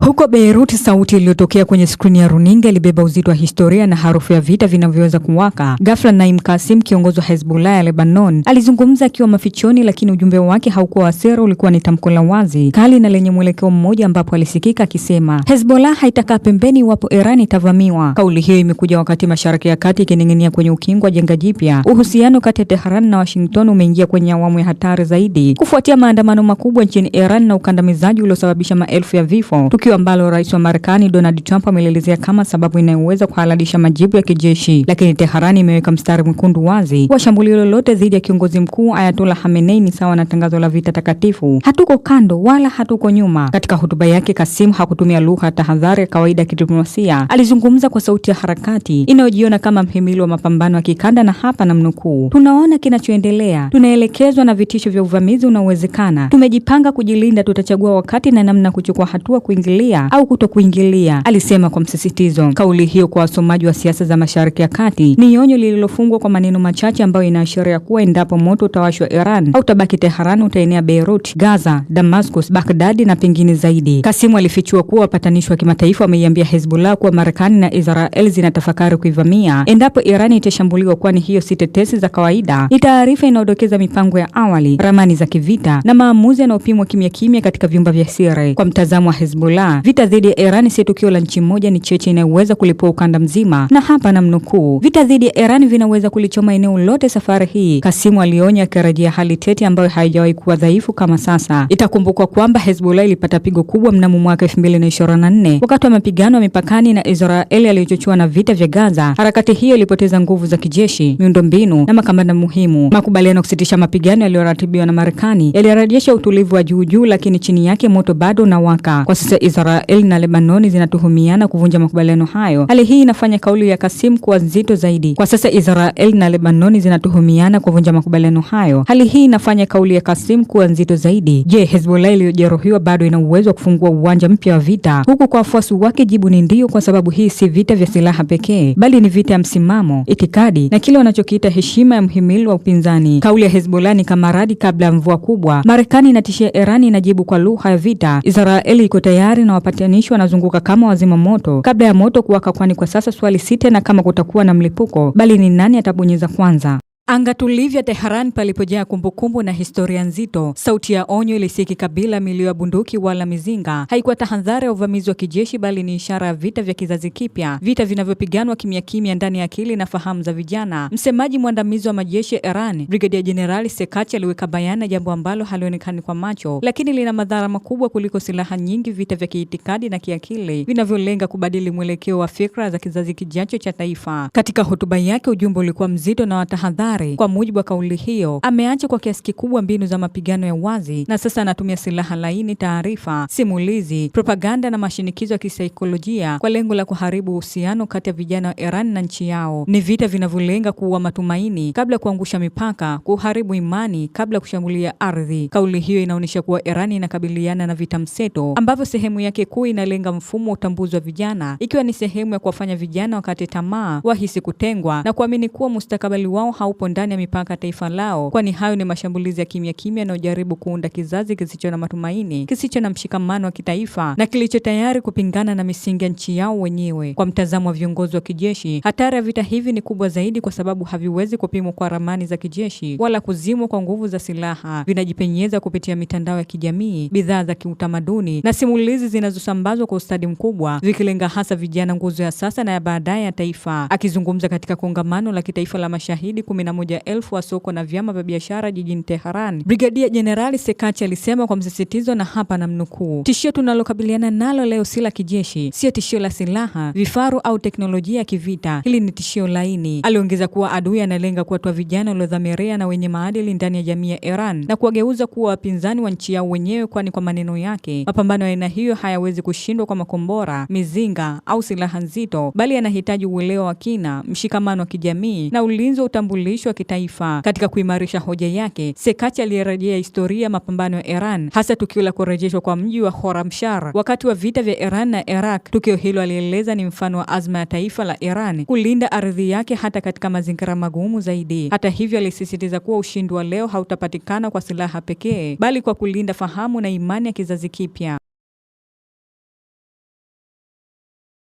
Huko Beirut, sauti iliyotokea kwenye skrini ya runinga ilibeba uzito wa historia na harufu ya vita vinavyoweza kuwaka. Ghafla Naim Qassem, kiongozi wa Hezbollah ya Lebanon, alizungumza akiwa mafichoni, lakini ujumbe wake haukuwa hasira, ulikuwa ni tamko la wazi, kali na lenye mwelekeo mmoja, ambapo alisikika akisema, Hezbollah haitakaa pembeni iwapo Iran itavamiwa. Kauli hiyo imekuja wakati Mashariki ya Kati ikining'inia kwenye ukingo wa janga jipya. Uhusiano kati ya Tehran na Washington umeingia kwenye awamu ya hatari zaidi kufuatia maandamano makubwa nchini Iran na ukandamizaji uliosababisha maelfu ya vifo, tukio ambalo Rais wa Marekani Donald Trump ameelezea kama sababu inayoweza kuhalalisha majibu ya kijeshi. Lakini Tehran imeweka mstari mwekundu wazi wa shambulio lolote dhidi ya kiongozi mkuu Ayatollah Khamenei ni sawa na tangazo la vita takatifu. Hatuko kando wala hatuko nyuma. Katika hotuba yake, Qassem hakutumia lugha tahadhari ya kawaida ya kidiplomasia. Alizungumza kwa sauti ya harakati inayojiona kama mhimili wa mapambano ya kikanda, na hapa namnukuu, tunaona kinachoendelea, tunaelekezwa na vitisho vya uvamizi unaowezekana, tumejipanga kujilinda, tutachagua wakati na namna kuchukua hatua kuingilia au kutokuingilia, alisema kwa msisitizo. Kauli hiyo kwa wasomaji wa siasa za Mashariki ya Kati ni onyo lililofungwa kwa maneno machache ambayo inaashiria kuwa endapo moto utawashwa Iran au tabaki Tehran, utaenea Beirut, Gaza, Damascus, Baghdad na pengine zaidi. Qassem alifichua kuwa wapatanishi wa kimataifa wameiambia Hezbollah kuwa Marekani na Israel zinatafakari kuivamia endapo Iran itashambuliwa, kwani hiyo si tetesi za kawaida, ni taarifa inayodokeza mipango ya awali, ramani za kivita na maamuzi yanayopimwa kimya kimya katika vyumba vya siri. Kwa mtazamo wa Hezbollah, vita dhidi ya Iran si tukio la nchi moja, ni cheche inayoweza kulipua ukanda mzima, na hapa namnukuu, vita dhidi ya Iran vinaweza kulichoma eneo lote safari hii, Qassem alionya, akirejea hali tete ambayo haijawahi kuwa dhaifu kama sasa. Itakumbukwa kwamba Hezbollah ilipata pigo kubwa mnamo mwaka 2024 wakati wa mapigano ya mipakani na Israel yaliyochochewa na vita vya Gaza. Harakati hiyo ilipoteza nguvu za kijeshi, miundombinu na makamanda muhimu. Makubaliano kusitisha mapigano yaliyoratibiwa na Marekani yalirejesha utulivu wa juu, lakini chini yake moto bado unawaka. Kwa sasa Israel na Lebanon zinatuhumiana kuvunja makubaliano hayo. Hali hii inafanya kauli ya Qassem kuwa nzito zaidi. Je, Hezbollah iliyojeruhiwa bado ina uwezo wa kufungua uwanja mpya wa vita? Huku kwa wafuasi wake jibu ni ndio, kwa sababu hii si vita vya silaha pekee, bali ni vita ya msimamo, itikadi na kile wanachokiita heshima ya mhimili wa upinzani. Kauli ya Hezbollah ni kama radi kabla ya mvua kubwa. Marekani inatishia Iran, inajibu kwa lugha ya vita. Israel iko tayari na wapatanishi wanazunguka kama wazima moto kabla ya moto kuwaka, kwani kwa sasa swali si tena kama kutakuwa na mlipuko, bali ni nani atabonyeza kwanza. Anga tulivya Tehran palipojaa kumbukumbu na historia nzito. Sauti ya onyo ilisikika bila milio ya bunduki wala mizinga. Haikuwa tahadhari ya uvamizi wa kijeshi, bali ni ishara ya vita vya kizazi kipya, vita vinavyopiganwa kimya kimya ndani ya akili na fahamu za vijana. Msemaji mwandamizi wa majeshi ya Iran, Brigadier General Sekachi, aliweka bayana jambo ambalo halionekani kwa macho, lakini lina madhara makubwa kuliko silaha nyingi: vita vya kiitikadi na kiakili vinavyolenga kubadili mwelekeo wa fikra za kizazi kijacho cha taifa. Katika hotuba yake, ujumbe ulikuwa mzito na wa tahadhari. Kwa mujibu wa kauli hiyo, ameacha kwa kiasi kikubwa mbinu za mapigano ya wazi, na sasa anatumia silaha laini, taarifa, simulizi, propaganda na mashinikizo ya kisaikolojia kwa lengo la kuharibu uhusiano kati ya vijana wa Iran na nchi yao. Ni vita vinavyolenga kuua matumaini kabla ya kuangusha mipaka, kuharibu imani kabla ya kushambulia ardhi. Kauli hiyo inaonyesha kuwa Iran inakabiliana na vita mseto, ambavyo sehemu yake kuu inalenga mfumo wa utambuzi wa vijana, ikiwa ni sehemu ya kuwafanya vijana wakate tamaa, wahisi kutengwa na kuamini kuwa mustakabali wao haupo ndani ya mipaka taifa lao, kwani hayo ni mashambulizi ya kimya kimya yanayojaribu kuunda kizazi kisicho na matumaini, kisicho na mshikamano wa kitaifa na kilicho tayari kupingana na misingi ya nchi yao wenyewe. Kwa mtazamo wa viongozi wa kijeshi, hatari ya vita hivi ni kubwa zaidi kwa sababu haviwezi kupimwa kwa ramani za kijeshi wala kuzimwa kwa nguvu za silaha. Vinajipenyeza kupitia mitandao ya kijamii, bidhaa za kiutamaduni na simulizi zinazosambazwa kwa ustadi mkubwa, vikilenga hasa vijana, nguzo ya sasa na ya baadaye ya taifa. Akizungumza katika kongamano la kitaifa la mashahidi 11,000 wa soko na vyama vya biashara jijini Tehran, Brigadier General Sekachi alisema kwa msisitizo, na hapa namnukuu, tishio tunalokabiliana nalo leo si la kijeshi, sio tishio la silaha, vifaru au teknolojia ya kivita. Hili ni tishio laini. Aliongeza kuwa adui analenga kuwatoa vijana waliodhamiria na wenye maadili ndani ya jamii ya Iran na kuwageuza kuwa wapinzani wa nchi yao wenyewe, kwani kwa maneno yake, mapambano ya aina hiyo hayawezi kushindwa kwa makombora, mizinga au silaha nzito, bali yanahitaji uelewa wa kina, mshikamano wa kijamii na ulinzi wa utambulisho wa kitaifa. Katika kuimarisha hoja yake, Sekachi alirejea historia ya mapambano ya Iran, hasa tukio la kurejeshwa kwa mji wa Khorramshahr wakati wa vita vya Iran na Iraq. Tukio hilo alieleza ni mfano wa azma ya taifa la Iran kulinda ardhi yake hata katika mazingira magumu zaidi. Hata hivyo, alisisitiza kuwa ushindi wa leo hautapatikana kwa silaha pekee, bali kwa kulinda fahamu na imani ya kizazi kipya.